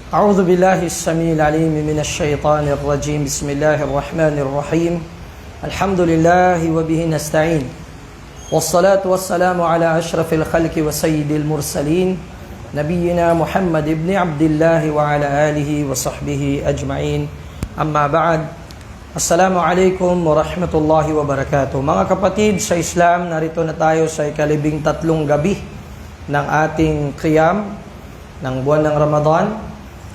أعوذ بالله السميع العليم من الشيطان الرجيم بسم الله الرحمن الرحيم الحمد لله وبه نستعين والصلاة والسلام على أشرف الخلق وسيد المرسلين نبينا محمد بن عبد الله وعلى آله وصحبه أجمعين أما بعد Assalamu alaikum warahmatullahi wabarakatuh. Mga kapatid sa Islam, narito na tayo sa ika-13 gabi ng ating qiyam ng buwan ng Ramadan.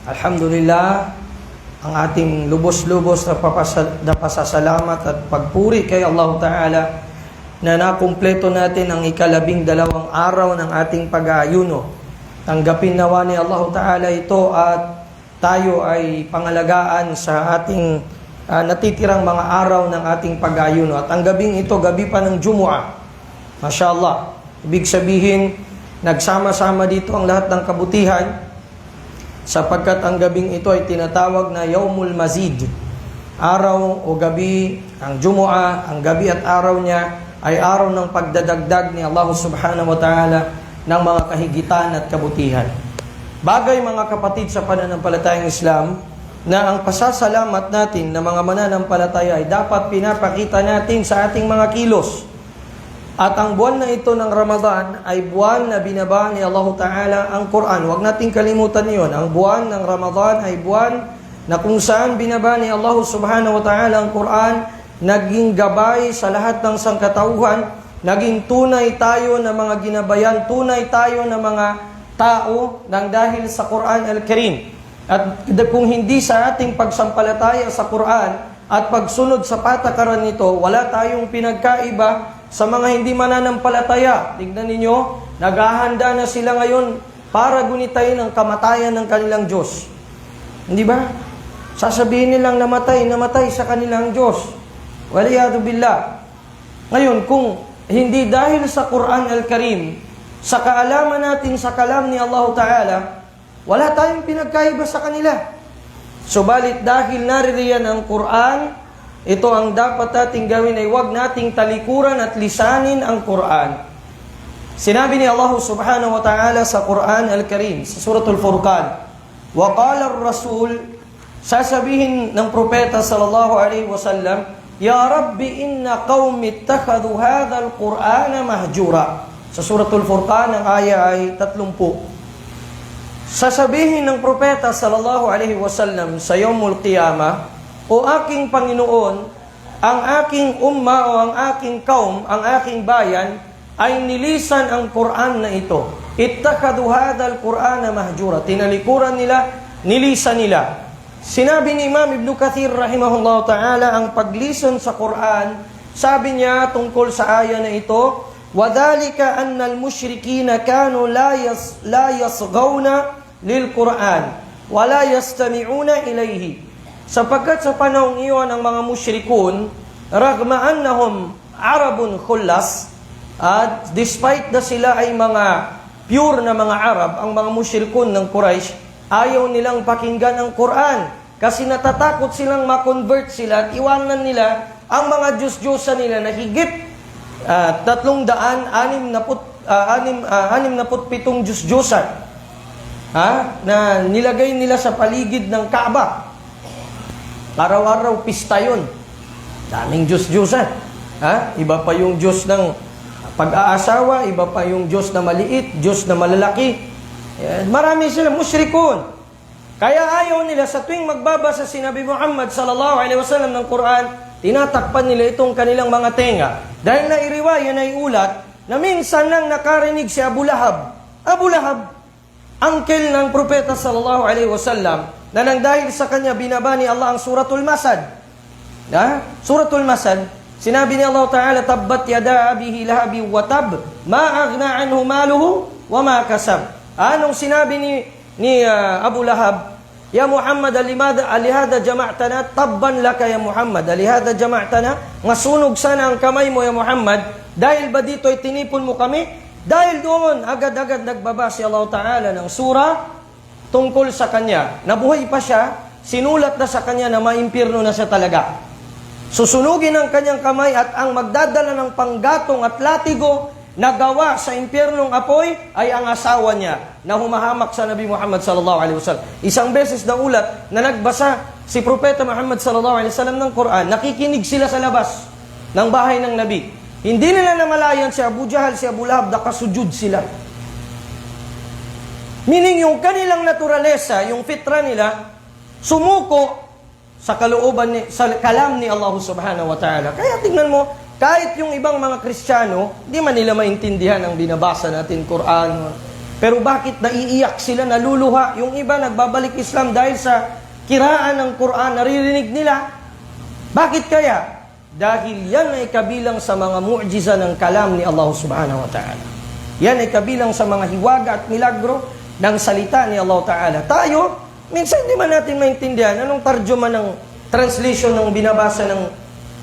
Alhamdulillah, ang ating lubos-lubos na pasasalamat at pagpuri kay Allah Ta'ala na nakumpleto natin ang ika-12 araw ng ating pag-aayuno. Tanggapin nawa ni Allah Ta'ala ito at tayo ay pangalagaan sa ating natitirang mga araw ng ating pag-aayuno. At ang gabing ito, gabi pa ng Jumu'ah. Masya Allah. Ibig sabihin, nagsama-sama dito ang lahat ng kabutihan sapagkat ang gabing ito ay tinatawag na Yawmul Mazid. Araw o gabi, ang Jumu'ah, ang gabi at araw niya ay araw ng pagdadagdag ni Allah Subhanahu wa Ta'ala ng mga kahigitan at kabutihan. Bagay mga kapatid sa pananampalatayang Islam, na ang pasasalamat natin na mga mananampalataya ay dapat pinapakita natin sa ating mga kilos. At ang buwan na ito ng Ramadan ay buwan na binaba ni Allah Ta'ala ang Quran. Huwag nating kalimutan yun. Ang buwan ng Ramadan ay buwan na kung saan binaba ni Allah Subhanahu wa Ta'ala ang Quran, naging gabay sa lahat ng sangkatauhan, naging tunay tayo na mga ginabayan, tunay tayo na mga tao nang dahil sa Quran Al-Karim. At kung hindi sa ating pagsampalataya sa Quran at pagsunod sa patakaran nito, wala tayong pinagkaiba sa mga hindi mananampalataya. Tignan ninyo, naghahanda na sila ngayon para gunitayin ang kamatayan ng kanilang Diyos. Hindi ba? Sasabihin nilang namatay sa kanilang Diyos. Waliyadu billah. Ngayon, kung hindi dahil sa Quran Al-Karim, sa kaalaman natin sa kalam ni Allah Ta'ala, wala tayong pinagkaiba sa kanila. Subalit dahil naririyan ang Quran, ito ang dapat nating gawin ay huwag nating talikuran at lisanin ang Quran. Sinabi ni Allah Subhanahu wa Ta'ala sa Quran Al-Karim, sa Suratul Furqan, wa qala ar-rasul, sasabihin ng propeta sallallahu alaihi wasallam, ya Rabbi inna qaumi ittakhadhu hadha al-Qur'ana mahjura. Sa Suratul Furqan ang aya ay 30. Sasabihin ng propeta sallallahu alaihi wasallam sa Yawmul Qiyamah, o aking Panginoon, ang aking umma o ang aking kaum, ang aking bayan, ay nilisan ang Quran na ito. Ittakhadhu hadha al-Qur'ana mahjura. Tinalikuran nila, nilisan nila. Sinabi ni Imam Ibn Kathir rahimahullah ta'ala, ang paglison sa Quran, sabi niya tungkol sa aya na ito, وَذَلِكَ أَنَّ الْمُشْرِكِينَ كَانُوا لَا يَصْغَوْنَ لِلْقُرْآنِ وَلَا يَسْتَمِعُونَ إِلَيْهِ. Sapagkat sa panahong iyon ang mga musyrikun, ragma annahum Arabun khullas, at despite na sila ay mga pure na mga Arab, ang mga musyrikun ng Quraysh, ayaw nilang pakinggan ang Quran kasi natatakot silang ma-convert sila at iwanan nila ang mga Diyos-Diyosa nila na higit 367 Diyos-Diyosan na nilagay nila sa paligid ng Kaaba. Araw-araw pista yun. Daming Diyos-Diyosan. Iba pa yung Diyos ng pag-aasawa, iba pa yung Diyos na maliit, Diyos na malalaki. Marami sila, musyrikun. Kaya ayaw nila sa tuwing magbabasa si Nabi Muhammad sallallahu alaihi wasallam ng Quran, tinatakpan nila itong kanilang mga tenga. Dahil nairiwaya na iulat na minsan nang nakarinig si Abu Lahab. Abu Lahab, uncle ng propeta sallallahu alaihi wasallam, na nang dahil sa kanya binaba ni Allah ang Suratul Masad. Suratul Masad, sinabi ni Allah Ta'ala, tabbat yada abihi lahabi wa tab, ma aghna anhu maluhu wa ma kasab. Anong sinabi ni Abu Lahab? Ya Muhammad, alihada jama'tana, tabban laka ya Muhammad, alihada jama'tana, ngasunog sana ang kamay mo ya Muhammad, dahil ba dito ay tinipon mo kami? Dahil doon, agad-agad nagbaba si Allah Ta'ala ng sura tungkol sa kanya. Nabuhay pa siya, sinulat na sa kanya na maimpirno na siya talaga. Susunugin ang kanyang kamay at ang magdadala ng panggatong at latigo nagawa sa impyernong apoy ay ang asawa niya na humahamak sa Nabi Muhammad sallallahu alaihi wasallam. Isang beses na ulat na nagbasa si Propeta Muhammad sallallahu alaihi wasallam ng Quran, nakikinig sila sa labas ng bahay ng Nabi. Hindi nila namalayan si Abu Jahal, si Abu Lahab, nakasujud sila. Meaning yung kanilang naturalesa, yung fitra nila, sumuko sa kalooban, sa kalam ni Allah subhanahu wa ta'ala. Kaya tingnan mo, kahit yung ibang mga Kristiyano, di man nila maintindihan ang binabasa natin Quran. Pero bakit naiiyak sila, naluluha? Yung iba nagbabalik Islam dahil sa kiraan ng Quran, naririnig nila. Bakit kaya? Dahil yan ay kabilang sa mga mu'jiza ng kalam ni Allah subhanahu wa ta'ala. Yan ay kabilang sa mga hiwaga at milagro ng salita ni Allah ta'ala. Tayo, minsan hindi man natin maintindihan anong tarjuma ng translation ng binabasa ng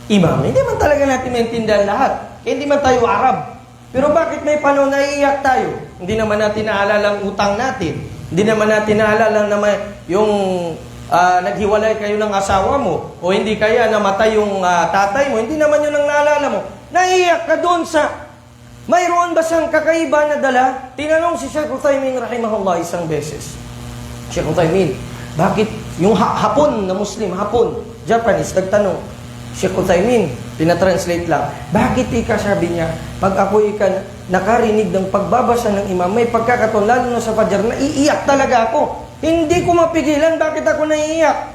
imam. Hindi man talaga natin maintindihan lahat. Hindi man tayo Arab. Pero bakit may panahon na iiyak tayo? Hindi naman natin naalala ang utang natin. Hindi naman natin naalala na yung naghiwalay kayo ng asawa mo o hindi kaya namatay yung tatay mo. Hindi naman yun ang naalala mo. Naiiyak ka doon sa mayroon ba siyang kakaiba na dala? Tinanong si Sheikh Uthaymin rahimahullah isang beses. Sheikh Uthaymin, bakit yung Hapon na Muslim, Hapon, Japanese, nagtanong, Sheikh Uthaymin, pinatranslate lang, bakit sabi niya, pag ako nakarinig ng pagbabasa ng imam, may pagkakataon, lalo na sa Fajr, naiiyak talaga ako. Hindi ko mapigilan, bakit ako naiiyak?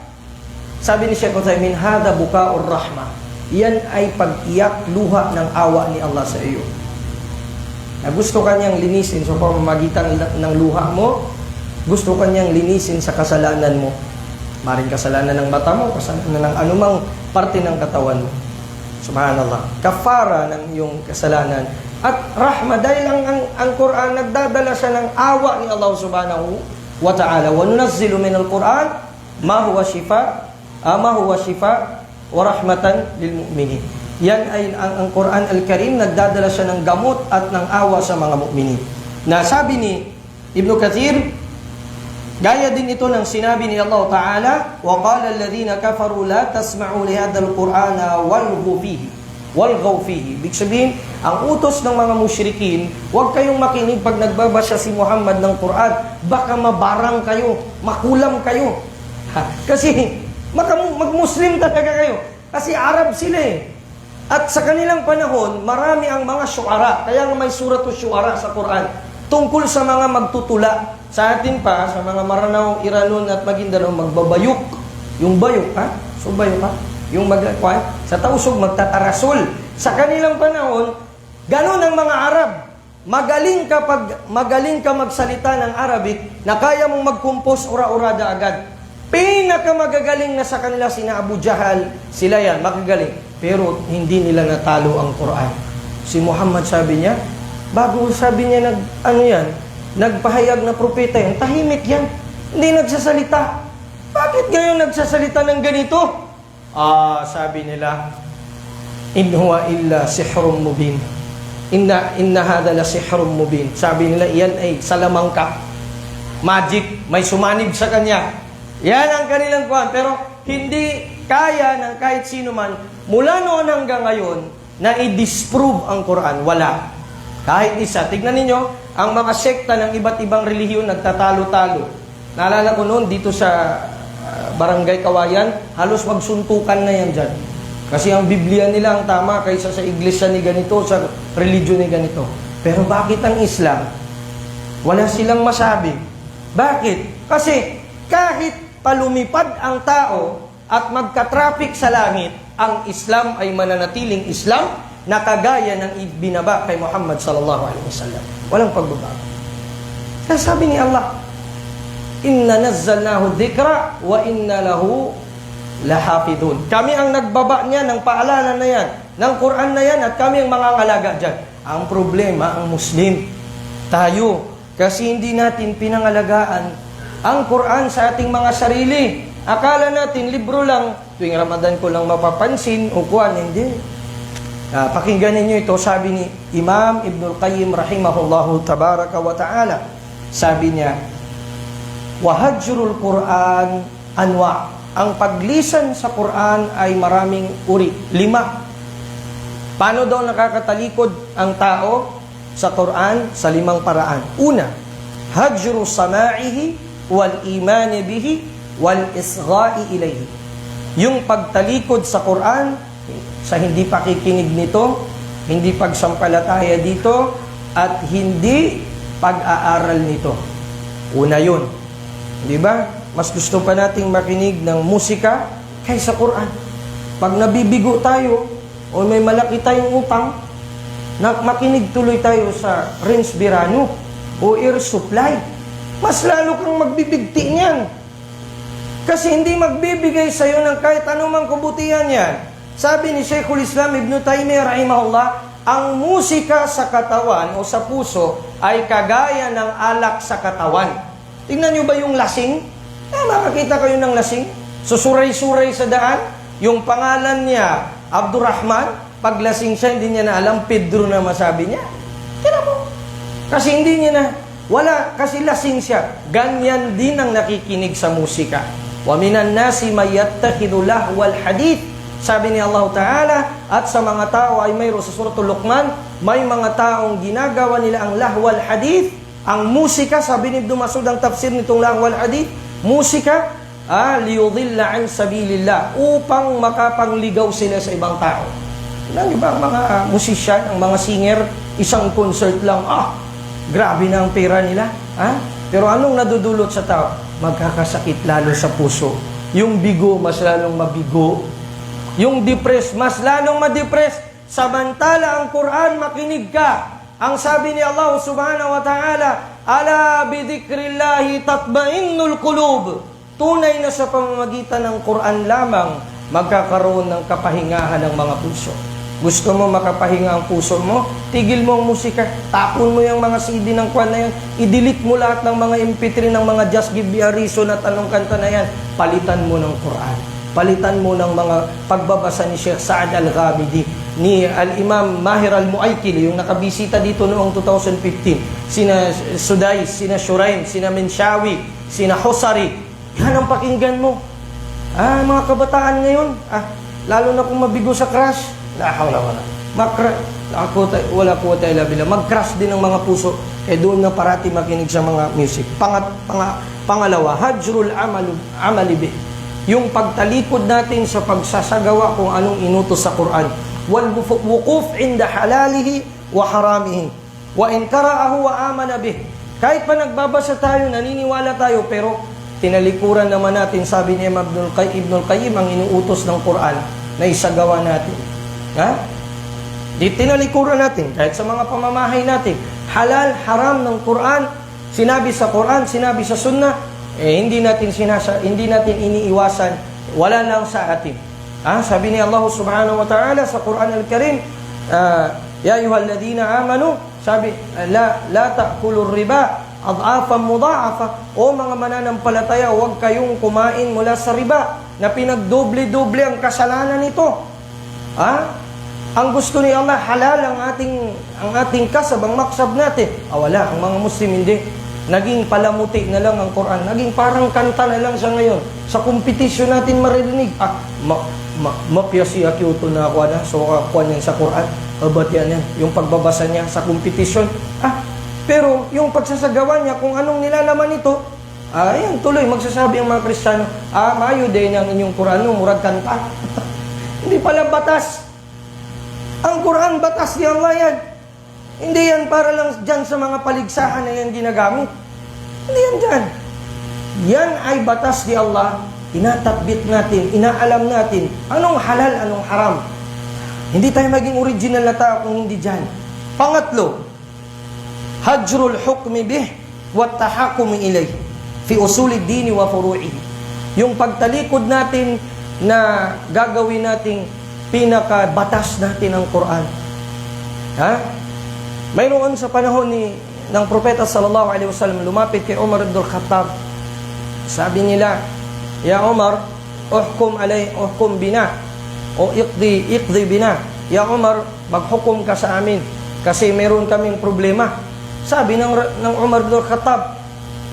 Sabi ni Sheikh Uthaymin, hada buka'ur rahmah. Yan ay pag-iyak, luha ng awa ni Allah sa iyo. Na gusto kanyang linisin sa pamamagitan ng luha mo, gusto kanyang linisin sa kasalanan mo. Maring kasalanan ng mata mo, kasalanan ng anumang parte ng katawan mo. Subhanallah. Kafara ng iyong kasalanan. At rahma, dahil ang Quran, nagdadala siya ng awa ni Allah subhanahu wa ta'ala. Wa nunazzilu min al-Quran, ma huwa shifa wa rahmatan lil mu'minin. Yan ay ang Quran Al-Karim, nagdadala siya ng gamot at ng awa sa mga mu'minin. Na sabi ni Ibn Kathir, gaya din ito ng sinabi ni Allah Ta'ala, وَقَالَ الَّذِينَ كَفَرُوا لَا تَسْمَعُوا لِهَذَا الْقُرْآنَ وَالْغَوْ فِيهِ. Ibig sabihin, ang utos ng mga musyrikin, huwag kayong makinig pag nagbabasa si Muhammad ng Quran. Baka mabarang kayo, makulam kayo. Kasi mag-Muslim talaga kayo. Kasi Arab sila eh. At sa kanilang panahon, marami ang mga syuara. Kaya may suratul syuara sa Quran. Tungkol sa mga magtutula. Sa atin pa, sa mga Maranao, Iranon at Maguindanao, magbabayok. Yung bayok, ha? So bayok, ha? Yung sa tausog, magtatarasol. Sa kanilang panahon, ganun ang mga Arab. Magaling ka magsalita ng Arabic na kaya mong mag-compose ura-urada agad. Pinakamagagaling na sa kanila sina Abu Jahal, sila yan, magagaling. Pero hindi nila natalo ang Quran. Si Muhammad sabi niya, bago sabi niya nagpahayag na propeta yan, tahimik yan. Hindi nagsasalita. Bakit ngayon nagsasalita ng ganito? Sabi nila, in huwa illa sihrun mubin. Inna hadha la sihrun mubin. Sabi nila, iyan ay salamangka. Magic, may sumanib sa kanya. Yan ang kanilang kuhan. Pero hindi kaya ng kahit sino man, mula noon hanggang ngayon, na i-disprove ang Quran. Wala. Kahit isa. Tignan ninyo, ang mga sekta ng iba't ibang relihiyon nagtatalo-talo. Naalala ko noon dito sa Barangay Kawayan, halos magsuntukan na yan dyan. Kasi ang Biblia nila ang tama kaysa sa iglesia ni ganito, sa religion ni ganito. Pero bakit ang Islam? Wala silang masabi. Bakit? Kasi kahit palumipad ang tao at magka-traffic sa langit, ang Islam ay mananatiling Islam na kagaya ng ibinaba kay Muhammad sallallahu alaihi wasallam. Walang pagbabago. Kaya sabi ni Allah, inna nazzalnahu dhikra wa inna lahu lahafidun. Kami ang nagbaba niya ng paalanan na yan, ng Quran na yan, at kami ang mangangalaga dyan. Ang problema, ang Muslim, tayo, kasi hindi natin pinangalagaan ang Quran sa ating mga sarili. Akala natin, libro lang, tuwing Ramadan ko lang mapapansin, o kuwan, hindi. Pakinggan ninyo ito, sabi ni Imam Ibnul Qayyim rahimahullahu tabaraka wa ta'ala. Sabi niya, wahajrul Quran anwa. Ang paglisan sa Quran ay maraming uri. 5. Paano daw nakakatalikod ang tao? sa Quran sa 5 paraan. Una, hajru sama'ihi wal imani bihi wal isgha'i ilayhi. Yung pagtalikod sa Quran, sa hindi pakikinig nito, hindi pagsampalataya dito, at hindi pag-aaral nito. Una yun. Di ba? Mas gusto pa nating makinig ng musika kaysa Quran. Pag nabibigo tayo, o may malaki tayong utang, makinig tuloy tayo sa Renz Birano o Air Supply. Mas lalo kang magbibigti niyan. Kasi hindi magbibigay sa iyo ng kahit anumang kabutihan yan. Sabi ni Sheikhul Islam Ibn Taymiyyah rahimahullah, ang musika sa katawan o sa puso ay kagaya ng alak sa katawan. Tingnan nyo ba yung lasing? Makakita kayo ng lasing. Susuray-suray sa daan. Yung pangalan niya, Abdurrahman, pag lasing siya, hindi niya na alam, Pedro na masabi niya. Tira mo. Kasi hindi niya na, wala, kasi lasing siya. Ganyan din ang nakikinig sa musika. Wa minan nasi may yattakhidhu lahwal hadith. Sabi ni Allah Ta'ala, at sa mga tao ay mayroon sa Suratul Luqman, may mga taong ginagawa nila ang lahwal hadith, ang musika. Sabi ni Ibn Mas'ud, ang tafsir nitong lahwal hadith, musika, liyudilla an sabilillah, upang makapangligaw sila sa ibang tao. Ilang iba ang mga musician, ang mga singer, isang concert lang, grabe na ang pera nila. Pero anong nadudulot sa tao? Magkakasakit lalo sa puso. Yung bigo, mas lalong mabigo. Yung depressed, mas lalong ma-depress. Samantala ang Quran, makinig ka. Ang sabi ni Allah subhanahu wa ta'ala, ala bidhikrillahi tatma'innul qulub. Tunay na sa pamamagitan ng Quran lamang magkakaroon ng kapahingahan ng mga puso. Gusto mo makapahinga ang puso mo? Tigil mo ang musika. Tapon mo yung mga CD ng kwan na yan. I-delete mo lahat ng mga MP3 ng mga Just Give Me a Reason at anong kanta na yan. Palitan mo ng Quran. Palitan mo ng mga pagbabasa ni Sheikh Saad Al-Ghamidi, ni Al-Imam Mahir Al-Muaykili, yung nakabisita dito noong 2015. Sina Sudais, sina Shuraim, sina Minshawi, sina Husari. Yan ang pakinggan mo. Mga kabataan ngayon, lalo na kung mabigo sa crush, la hawla wala. Wala po tayo labila. Mag-crush din ang mga puso. Doon na parati makinig sa mga music. Pangalawa, hajrul amali bih. Yung pagtalikod natin sa pagsasagawa kung anong inutos sa Quran. Wal wuquf inda halalihi wa haramihi. Wa in qara'ahu wa amana bih. Kahit pa nagbabasa tayo, naniniwala tayo, pero tinalikuran naman natin, sabi ni Ibn al-Qayyim, ang inuutos ng Quran na isagawa natin. Di tinalikuran natin, kahit sa mga pamamahay natin. Halal, haram ng Quran, sinabi sa Quran, sinabi sa Sunnah, hindi natin iniiwasan, wala lang sa atin. Sabi ni Allah subhanahu wa ta'ala sa Quran al-Karim, ya ayyuhalladhina amanu, sabi, la ta'kulur riba ad'afan mudha'afa. O mga mananampalataya, huwag kayong kumain mula sa riba na pinagdoble-doble ang kasalanan nito. Ang gusto ni Allah, halal ang ating kasab, ang maksab natin. Wala, ang mga Muslim hindi. Naging palamuti na lang ang Quran. Naging parang kanta na lang siya ngayon. Sa kompetisyon natin maririnig. Mapiyasi akiuto na ako na. So, kuha niyan sa Quran. Ba't yan? Yung pagbabasa niya sa kompetisyon. Pero yung pagsasagawa niya, kung anong nilalaman nito, yan, tuloy, magsasabi ang mga Kristiyano, mayo din ang inyong Quran, murag kanta. Hindi pala batas. Ang Quran, batas ni Allah yan. Hindi yan para lang dyan sa mga paligsahan na yan ginagamit. Hindi yan dyan. Yan ay batas ni Allah. Inatatbit natin, inaalam natin, anong halal, anong haram. Hindi tayo maging original na tao kung hindi dyan. Pangatlo, hajrul hukmi bih wa tahakumi ilayh fi usulid dini wa furu'ihi. Yung pagtalikod natin na gagawin nating pinakabatas natin ng Quran. Mayroon sa panahon ng Propeta sallallahu alaihi wasallam, lumapit kay Umar ibn al-Khattab. Sabi nila, ya Umar, uhkum bina o iqdi bina. Ya Umar, maghukom ka sa amin kasi meron kaming problema. Sabi ng Umar ibn al-Khattab,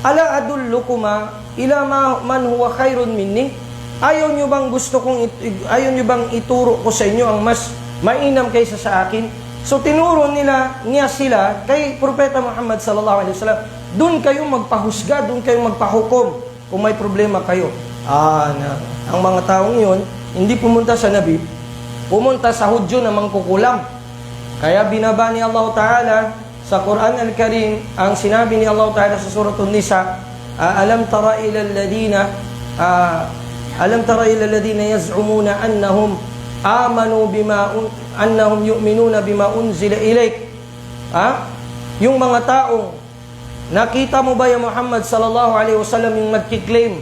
ala adullukuma ila man huwa khairun minni? Ayaw nyo bang ituro ko sa inyo ang mas mainam kaysa sa akin? So tinuro niya sila kay Propeta Muhammad sallallahu alaihi wasallam, doon kayo magpahusga, doon kayo magpahukom kung may problema kayo. Ang mga taong yun, hindi pumunta sa Nabi, pumunta sa Hudyo na mangkukulam. Kaya binaba ni Allah Ta'ala sa Quran Al-Karim, ang sinabi ni Allah Ta'ala sa Suratul Nisa, Alam tara ila alladhina yaz'umuna annahum amanu annahum yu'minuna bima unzila ilayk. Yung mga taong, nakita mo ba ya Muhammad sallallahu alaihi wasallam yung nagkiklaim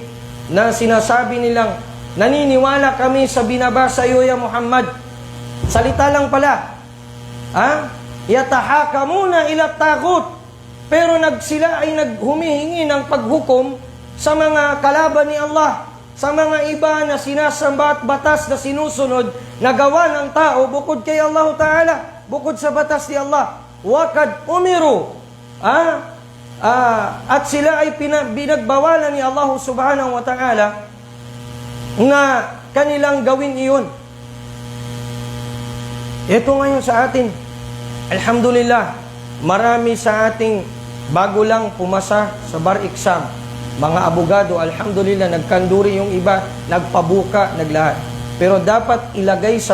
na sinasabi nilang, naniniwala kami sa binabasa iyo ya Muhammad. Salita lang pala. Yatahakamuna ila taghut. Pero sila ay naghumihingi ng paghukom sa mga kalaban ni Allah, sa mga iba na sinasamba at batas na sinusunod na gawa ng tao bukod kay Allah Ta'ala, bukod sa batas ni Allah. Wakad umiru. At sila ay binagbawalan ni Allah Subhanahu wa Ta'ala na kanilang gawin iyon. Ito ngayon sa atin, alhamdulillah, marami sa ating bago lang pumasa sa bar exam, mga abogado, alhamdulillah, nagkanduri yung iba, nagpabuka, naglahat. Pero dapat ilagay sa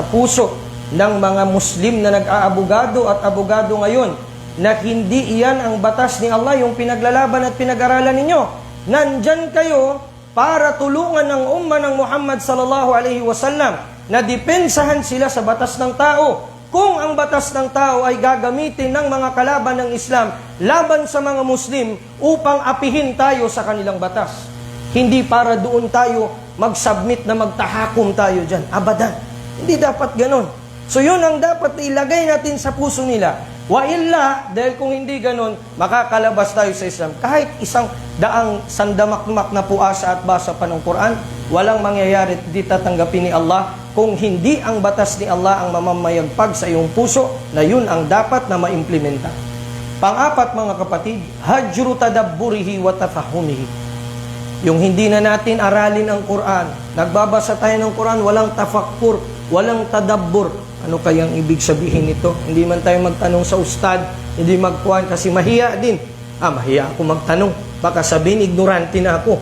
puso ng mga Muslim na nag-aabogado at abogado ngayon na hindi iyan ang batas ni Allah, yung pinaglalaban at pinag-aralan ninyo. Nandyan kayo para tulungan ng umma ng Muhammad sallallahu alaihi wasallam na depensahan sila sa batas ng tao. Kung ang batas ng tao ay gagamitin ng mga kalaban ng Islam laban sa mga Muslim upang apihin tayo sa kanilang batas. Hindi para doon tayo mag-submit na magtahakom tayo dyan. Abadan. Hindi dapat ganon. So yun ang dapat ilagay natin sa puso nila. Wa illa, dahil kung hindi ganon, makakalabas tayo sa Islam. Kahit isang daang sandamakmak na puasa at basa pa ng Quran, walang mangyayari, di tatanggapin ni Allah kung hindi ang batas ni Allah ang mamamayagpag sa iyong puso, na yun ang dapat na maimplementa. Pang-apat, mga kapatid, hajru tadabburihi wa tafahumihi. Yung hindi na natin aralin ang Quran. Nagbabasa tayo ng Quran, walang tafakkur, walang tadabbur. Ano kayang ibig sabihin nito? Hindi man tayo magtanong sa ustad, hindi magkuhan kasi mahiya din. Mahiya ako magtanong. Baka sabihin, ignorante na ako.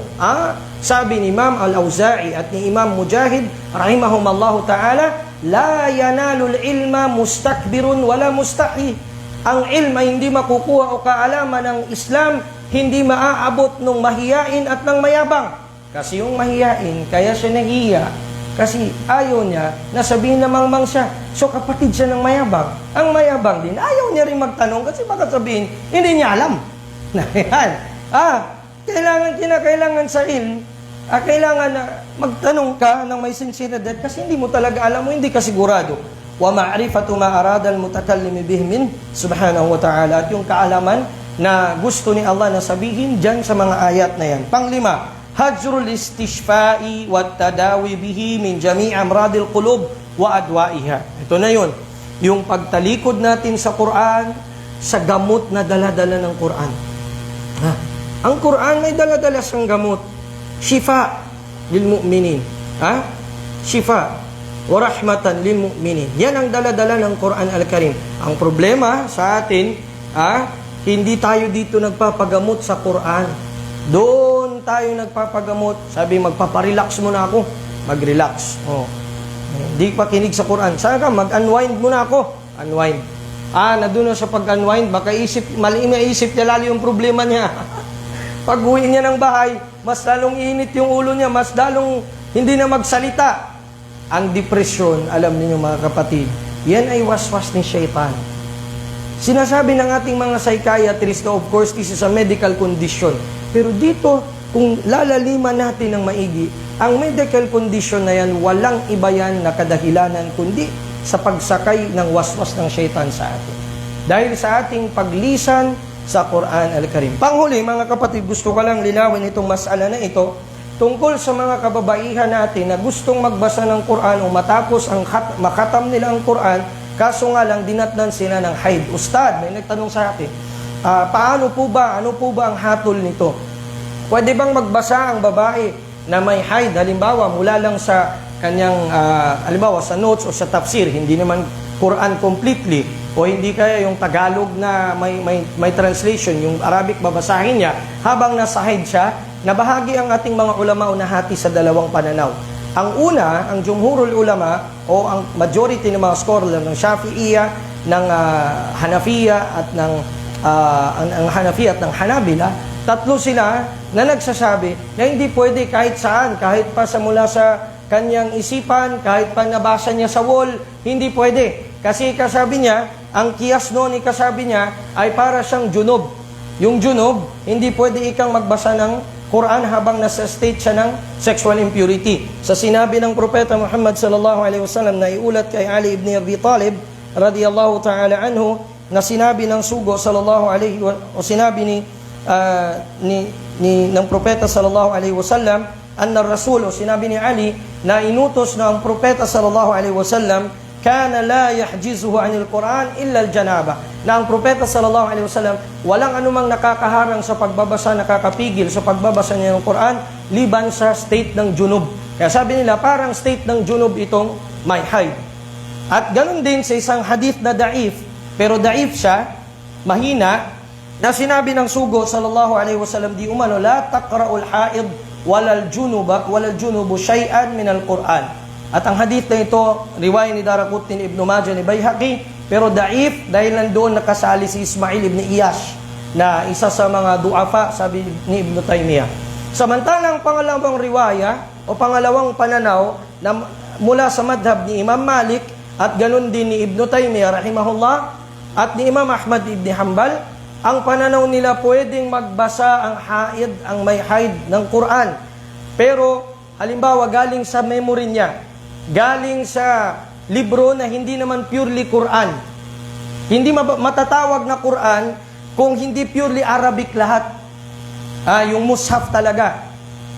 Sabi ni Imam Al-Auza'i at ni Imam Mujahid, rahimahumallahu ta'ala, la yanalul ilma mustakbirun wala mustahi. Ang ilma hindi makukuha o kaalaman ng Islam, hindi maaabot ng mahiyain at ng mayabang. Kasi yung mahiyain, kaya siya nahiya, kasi ayaw niya na sabihin na mangmang siya. So kapatid siya ng mayabang. Ang mayabang din, ayaw niya rin magtanong kasi baka sabihin, hindi niya alam. Kailangan sa kailangan na magtanong ka ng may sinseridad kasi hindi mo talaga alam mo, hindi ka sigurado. Wa ma'rifatu ma arada al-mutakallim bihi min subhanahu wa ta'ala. At yung kaalaman na gusto ni Allah na sabihin dyan sa mga ayat na yan. Panglima, hajrul istishfa'i wa tadawi bihi min jami' amradil qulub wa adwa'iha. Ito na yun. Yung pagtalikod natin sa Quran, sa gamot na daladala ng Quran. Ang Quran may daladala siyang gamot. Shifa lil mu'minin. Shifa wa rahmatan lil mu'minin. Yan ang daladala ng Quran Al-Karim. Ang problema sa atin, hindi tayo dito nagpapagamot sa Quran. Doon tayo nagpapagamot. Sabi, magpaparelax muna ako. Mag-relax. Hindi pa kinig sa Quran. Saan ka? Mag-unwind muna ako. Unwind. Nandun na sa pag-unwind, baka maisip niya lalo yung problema niya. Pag uwi niya ng bahay, mas lalong init yung ulo niya, mas lalong hindi na magsalita. Ang depression, alam niyo mga kapatid, yan ay waswas ni Shaitan. Sinasabi ng ating mga psychiatrist, of course, this is a medical condition. Pero dito, kung lalaliman natin ng maigi, ang medical condition na yan, walang iba yan na kadahilanan, kundi sa pagsakay ng waswas ng Shaitan sa atin. Dahil sa ating paglisan sa Quran Al-Karim. Panghuli, mga kapatid, gusto ko lang linawin itong masala na ito tungkol sa mga kababaihan natin na gustong magbasa ng Quran o matapos makatam nila ang Quran, kaso nga lang dinatnan sila ng haid. Ustad, may nagtanong sa atin, ano po ba ang hatol nito? Pwede bang magbasa ang babae na may haid, halimbawa mula lang sa kanyang halimbawa sa notes o sa tafsir, hindi naman Quran completely, o hindi kaya yung Tagalog na may translation, yung Arabic babasahin niya, habang nasa hide siya, nabahagi ang ating mga ulama o nahati sa dalawang pananaw. Ang una, ang jumhurul ulama o ang majority ng mga scholar ng Shafi'iyya, ng Hanafiya at ng Hanafiya at ng Hanabila, tatlo sila na nagsasabi na hindi pwede kahit saan, kahit pa sa mula sa kanyang isipan, kahit pa nabasa niya sa wall, hindi pwede. Kasi kasabi niya, ang kiyas noon ikasabi niya ay para siyang junub. Yung junub, hindi pwede ikang magbasa ng Quran habang nasa state siya ng sexual impurity. Sa sinabi ng Propeta Muhammad sallallahu alaihi wasallam na iulat kay Ali ibn Abi Talib radiyallahu ta'ala anhu, na sinabi ng sugo sallallahu alaihi o sinabi ng Propeta sallallahu alaihi wasallam, anna Rasul, o sinabi ni Ali na inutos na ang Propeta sallallahu alaihi wasallam, kana la yahjizuhu anil Quran illa al-janaba, na ang Propeta sallallahu alaihi wasallam walang anumang nakakaharang sa pagbabasa, nakakapigil sa pagbabasa niya ng Quran liban sa state ng junub. Kaya sabi nila parang state ng junub itong may haid. At ganun din sa isang hadith na da'if, pero da'if siya, mahina, na sinabi ng sugo sallallahu alaihi wasallam di umano, la taqra'ul haid walal junubu shay'an min al-Quran. At ang hadith na ito, riwayat ni Daraqutni, Ibn Majah, ni Bayhaqi, pero da'if dahil nandoon nakasali si Ismail ibn Iyash, na isa sa mga du'afa, sabi ni Ibn Taymiyyah. Samantalang pangalawang riwaya o pangalawang pananaw na mula sa madhab ni Imam Malik at ganun din ni Ibn Taymiyyah rahimahullah at ni Imam Ahmad ibn Hanbal, ang pananaw nila pwedeng magbasa ang haid, ang may haid ng Quran. Pero halimbawa galing sa memory niya, galing sa libro na hindi naman purely Quran. Hindi matatawag na Quran kung hindi purely Arabic lahat. Yung mushaf talaga.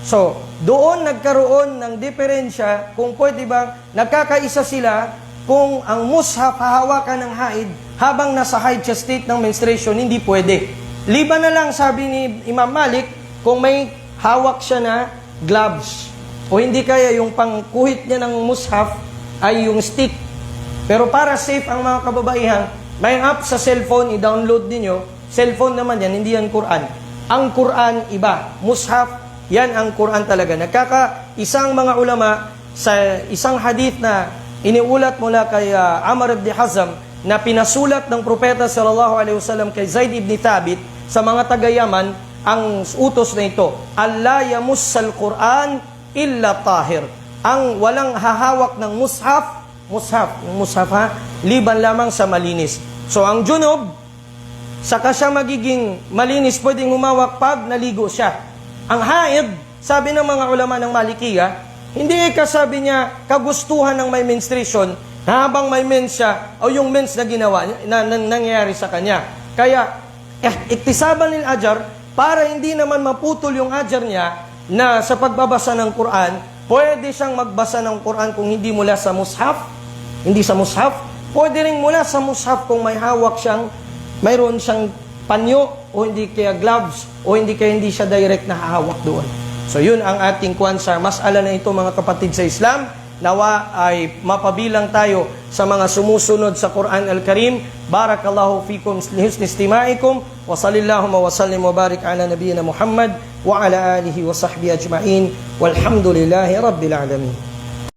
So, doon nagkaroon ng diferensya kung pwede bang nagkakaisa sila kung ang mushaf hahawakan ng haid habang nasa haid siya state ng menstruation, hindi pwede. Liban na lang, sabi ni Imam Malik, kung may hawak siya na gloves. O hindi kaya yung pangkuhit niya ng mushaf ay yung stick. Pero para safe ang mga kababaihan, may app sa cellphone, i-download niyo. Cellphone naman yan, hindi yan Quran. Ang Quran iba. Mushaf, yan ang Quran talaga. Isang mga ulama sa isang hadith na iniulat mula kay Amr ibn Hazm na pinasulat ng Propeta sallallahu alaihi wasallam kay Zaid ibn Thabit sa mga taga-Yaman, ang utos na ito, Allah yamussal Quran illa tahir. Ang walang hahawak ng mushaf, yung mushaf liban lamang sa malinis. So ang junub, saka siya magiging malinis, pwedeng humawak pag naligo siya. Ang haid, sabi ng mga ulama ng Malikiya, hindi kasabi niya kagustuhan ng may menstruation habang may mens siya o yung mens na ginawa na nangyayari sa kanya. Kaya iktisaban ng ajar para hindi naman maputol yung ajar niya na sa pagbabasa ng Quran, pwede siyang magbasa ng Quran kung hindi mula sa mushaf, hindi sa mushaf, pwede rin mula sa mushaf kung may hawak siyang, mayroon siyang panyo o hindi kaya gloves o hindi kaya hindi siya direct na hahawak doon. So yun ang ating kuwan sa mas'ala na ito, mga kapatid sa Islam. Nawa ay mapabilang tayo sa mga sumusunod sa Quran Al-Karim. Barakallahu fikum li husni istimaikum wa sallallahu wa sallim wa barik ala nabiyyina Muhammad wa ala alihi wa sahbihi ajma'in walhamdulillahi rabbil alamin.